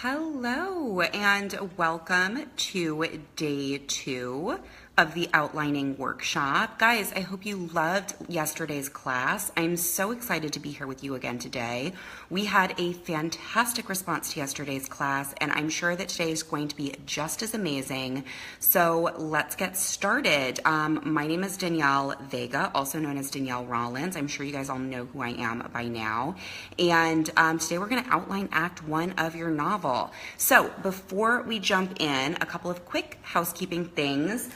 Hello and welcome to day 2 of the outlining workshop. Guys, I hope you loved yesterday's class. I'm so excited to be here with you again today. We had a fantastic response to yesterday's class, and I'm sure that today is going to be just as amazing. So let's get started. My name is Danielle Vega, also known as Danielle Rollins. I'm sure you guys all know who I am by now. And today we're going to outline Act 1 of your novel. So before we jump in, a couple of quick housekeeping things.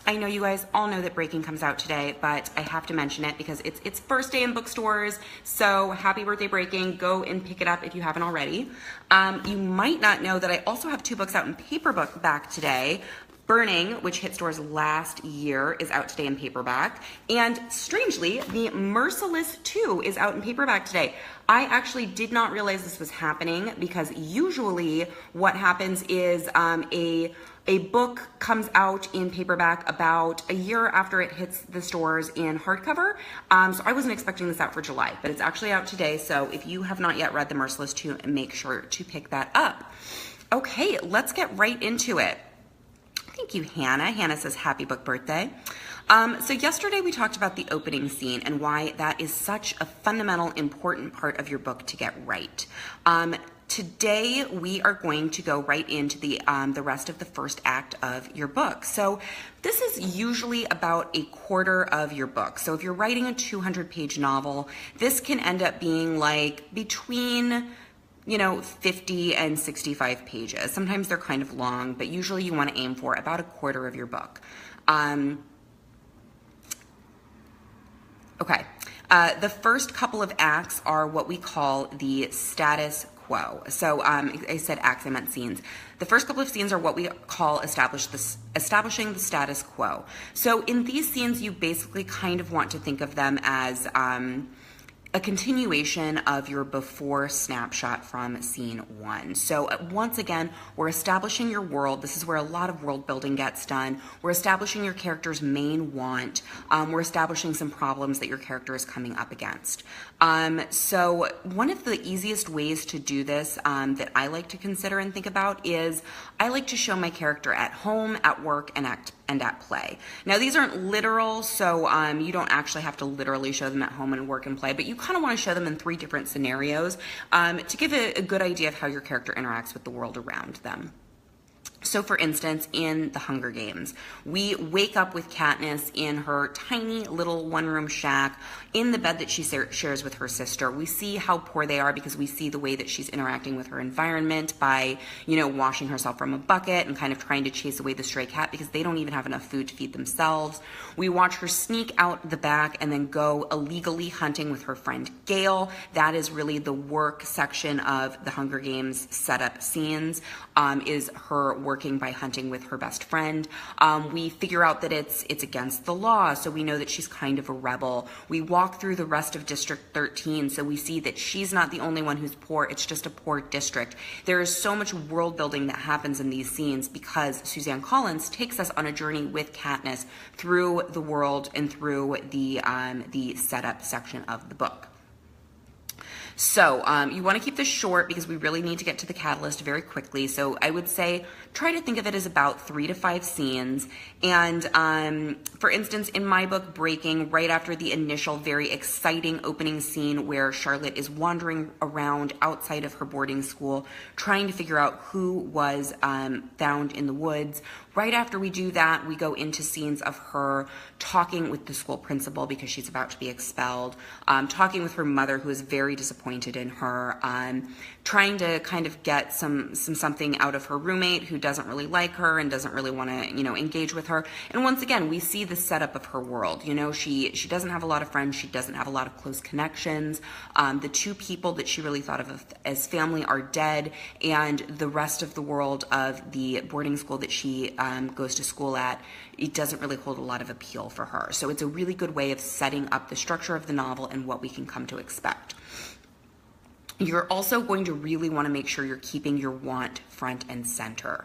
I know you guys all know that Breaking comes out today, but I have to mention it because it's first day in bookstores. So happy birthday, Breaking. Go and pick it up if you haven't already. You might not know that I also have 2 books out in paperback today. Burning, which hit stores last year, is out today in paperback. And strangely, The Merciless 2 is out in paperback today. I actually did not realize this was happening because usually what happens is a book comes out in paperback about a year after it hits the stores in hardcover. So I wasn't expecting this out for July, but it's actually out today. So if you have not yet read The Merciless 2, make sure to pick that up. Okay, let's get right into it. Thank you, Hannah. Hannah says, happy book birthday. So yesterday we talked about the opening scene and why that is such a fundamental, important part of your book to get right. Today we are going to go right into the rest of the first act of your book. So this is usually about a quarter of your book. So if you're writing a 200-page novel, this can end up being like between 50 and 65 pages. Sometimes they're kind of long, but usually you want to aim for about a quarter of your book. Okay. The first couple of acts are what we call the status quo. So I said acts, I meant scenes. The first couple of scenes are what we call establishing the status quo. So in these scenes, you basically kind of want to think of them as a continuation of your before snapshot from scene 1. So once again, we're establishing your world. This is where a lot of world building gets done. We're establishing your character's main want. We're establishing some problems that your character is coming up against. So one of the easiest ways to do this that I like to consider and think about is I like to show my character at home, at work, and at play. Now these aren't literal, so you don't actually have to literally show them at home and work and play, but you kind of want to show them in 3 different scenarios to give a good idea of how your character interacts with the world around them. So for instance, in The Hunger Games, we wake up with Katniss in her tiny little one-room shack in the bed that she shares with her sister. We see how poor they are because we see the way that she's interacting with her environment by, washing herself from a bucket and kind of trying to chase away the stray cat because they don't even have enough food to feed themselves. We watch her sneak out the back and then go illegally hunting with her friend Gale. That is really the work section of The Hunger Games setup scenes, is her working by hunting with her best friend. We figure out that it's against the law, so we know that she's kind of a rebel. We walk through the rest of District 13, so we see that she's not the only one who's poor, it's just a poor district. There is so much world building that happens in these scenes because Suzanne Collins takes us on a journey with Katniss through the world and through the setup section of the book. So you want to keep this short because we really need to get to the catalyst very quickly. So I would say try to think of it as about 3 to 5 scenes. And for instance, in my book, Breaking, right after the initial very exciting opening scene where Charlotte is wandering around outside of her boarding school, trying to figure out who was found in the woods. Right after we do that, we go into scenes of her talking with the school principal because she's about to be expelled, talking with her mother who is very disappointed in her, trying to kind of get something out of her roommate who doesn't really like her and doesn't really want to, engage with her. And once again, we see the setup of her world. She doesn't have a lot of friends. She doesn't have a lot of close connections. The 2 people that she really thought of as family are dead, and the rest of the world of the boarding school that she goes to school at, it doesn't really hold a lot of appeal for her. So it's a really good way of setting up the structure of the novel and what we can come to expect. You're also going to really want to make sure you're keeping your want front and center.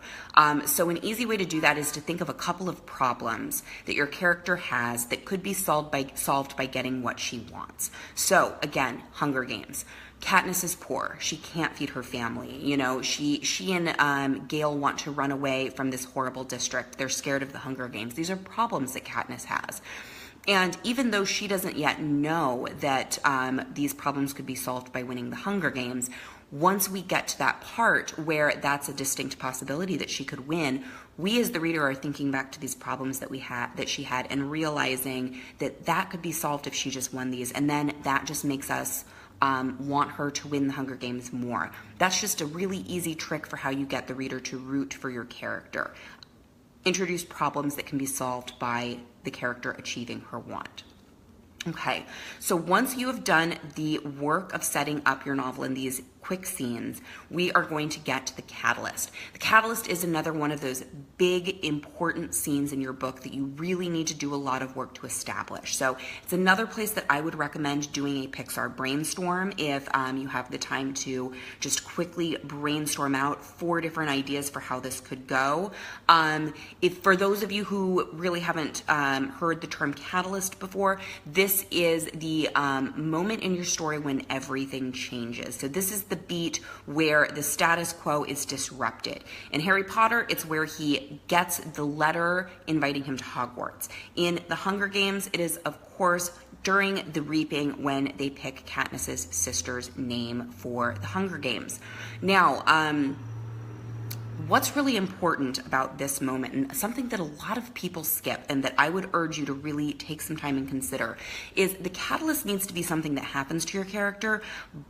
So an easy way to do that is to think of a couple of problems that your character has that could be solved by getting what she wants. So again, Hunger Games. Katniss is poor. She can't feed her family. You know, she and Gale want to run away from this horrible district. They're scared of the Hunger Games. These are problems that Katniss has. And even though she doesn't yet know that these problems could be solved by winning the Hunger Games, once we get to that part where that's a distinct possibility that she could win, we as the reader are thinking back to these problems that she had and realizing that could be solved if she just won these. And then that just makes us want her to win the Hunger Games more. That's just a really easy trick for how you get the reader to root for your character. Introduce problems that can be solved by the character achieving her want. Okay, so once you have done the work of setting up your novel in these quick scenes, we are going to get to the catalyst. The catalyst is another one of those big, important scenes in your book that you really need to do a lot of work to establish. So it's another place that I would recommend doing a Pixar brainstorm if you have the time to just quickly brainstorm out 4 different ideas for how this could go. If for those of you who really haven't heard the term catalyst before, this is the moment in your story when everything changes. So this is the beat where the status quo is disrupted. In Harry Potter, it's where he gets the letter inviting him to Hogwarts. In the Hunger Games, it is, of course, during the reaping when they pick Katniss's sister's name for the Hunger Games. Now, what's really important about this moment, and something that a lot of people skip and that I would urge you to really take some time and consider, is the catalyst needs to be something that happens to your character,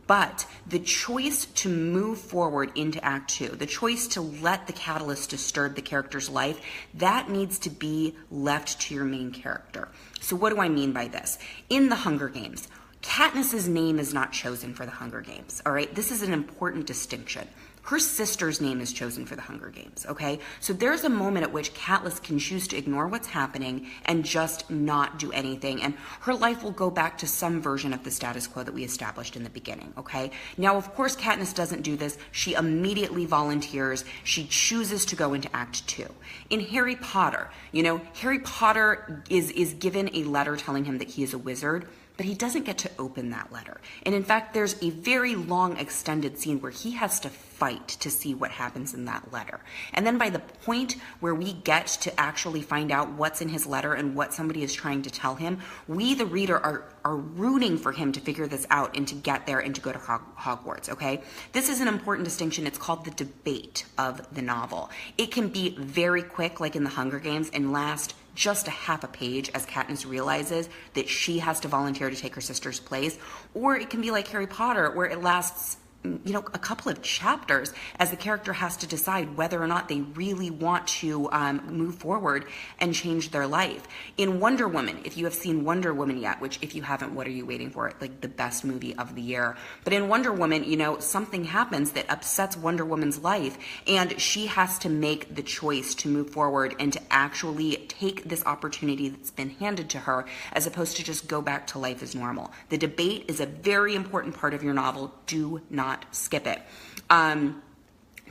but the choice to move forward into Act 2, the choice to let the catalyst disturb the character's life, that needs to be left to your main character. So what do I mean by this? In the Hunger Games, Katniss's name is not chosen for the Hunger Games, all right? This is an important distinction. Her sister's name is chosen for the Hunger Games, okay? So there's a moment at which Katniss can choose to ignore what's happening and just not do anything, and her life will go back to some version of the status quo that we established in the beginning, okay? Now, of course, Katniss doesn't do this. She immediately volunteers. She chooses to go into Act 2. In Harry Potter, you know, Harry Potter is given a letter telling him that he is a wizard, but he doesn't get to open that letter. And in fact, there's a very long extended scene where he has to fight to see what happens in that letter. And then by the point where we get to actually find out what's in his letter and what somebody is trying to tell him, we, the reader, are rooting for him to figure this out and to get there and to go to Hogwarts, okay? This is an important distinction. It's called the debate of the novel. It can be very quick, like in the Hunger Games, and last just a half a page as Katniss realizes that she has to volunteer to take her sister's place. Or it can be like Harry Potter, where it lasts, you know, a couple of chapters as the character has to decide whether or not they really want to move forward and change their life. In Wonder Woman, if you have seen Wonder Woman yet, which if you haven't, what are you waiting for? Like the best movie of the year. But in Wonder Woman, you know, something happens that upsets Wonder Woman's life, and she has to make the choice to move forward and to actually take this opportunity that's been handed to her, as opposed to just go back to life as normal. The debate is a very important part of your novel. Do not skip it.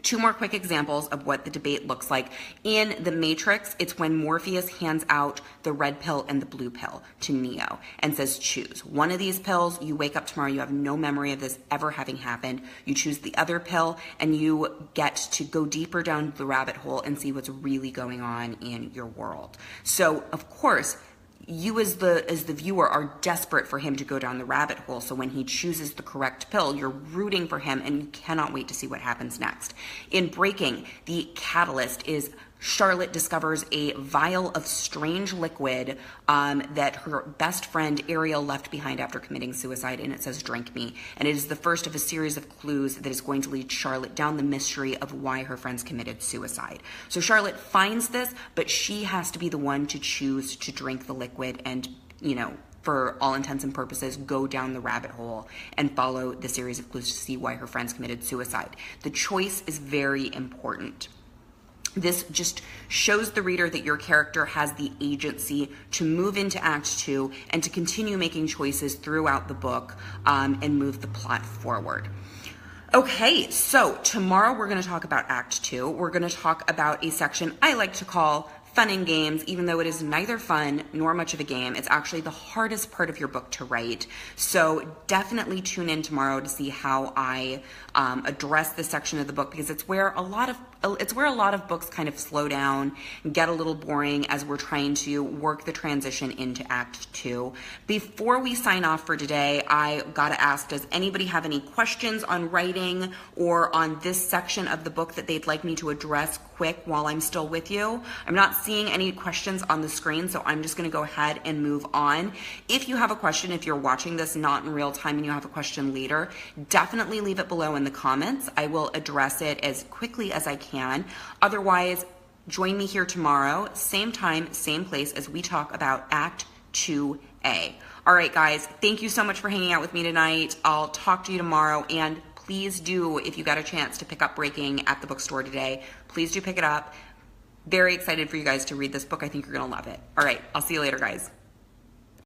2 more quick examples of what the debate looks like. In The Matrix, it's when Morpheus hands out the red pill and the blue pill to Neo and says, choose. One of these pills, you wake up tomorrow, you have no memory of this ever having happened. You choose the other pill and you get to go deeper down the rabbit hole and see what's really going on in your world. So, of course, you as the viewer are desperate for him to go down the rabbit hole. So when he chooses the correct pill, you're rooting for him and you cannot wait to see what happens next. In Breaking, the catalyst is Charlotte discovers a vial of strange liquid that her best friend Ariel left behind after committing suicide, and it says, drink me. And it is the first of a series of clues that is going to lead Charlotte down the mystery of why her friends committed suicide. So Charlotte finds this, but she has to be the one to choose to drink the liquid and, you know, for all intents and purposes, go down the rabbit hole and follow the series of clues to see why her friends committed suicide. The choice is very important. This just shows the reader that your character has the agency to move into Act 2 and to continue making choices throughout the book and move the plot forward. Okay, so tomorrow we're going to talk about Act 2. We're going to talk about a section I like to call fun and games, even though it is neither fun nor much of a game. It's actually the hardest part of your book to write. So definitely tune in tomorrow to see how I address this section of the book, because it's where a lot of books kind of slow down and get a little boring as we're trying to work the transition into Act 2. Before we sign off for today, I gotta ask, does anybody have any questions on writing or on this section of the book that they'd like me to address quick while I'm still with you? I'm not seeing any questions on the screen, so I'm just gonna go ahead and move on. If you have a question, if you're watching this not in real time and you have a question later, definitely leave it below in the comments. I will address it as quickly as I can. Otherwise, join me here tomorrow, same time, same place, as we talk about Act 2A. All right, guys, thank you so much for hanging out with me tonight. I'll talk to you tomorrow, and please do, if you got a chance to pick up Breaking at the bookstore today, please do pick it up. Very excited for you guys to read this book. I think you're gonna love it. All right, I'll see you later, guys.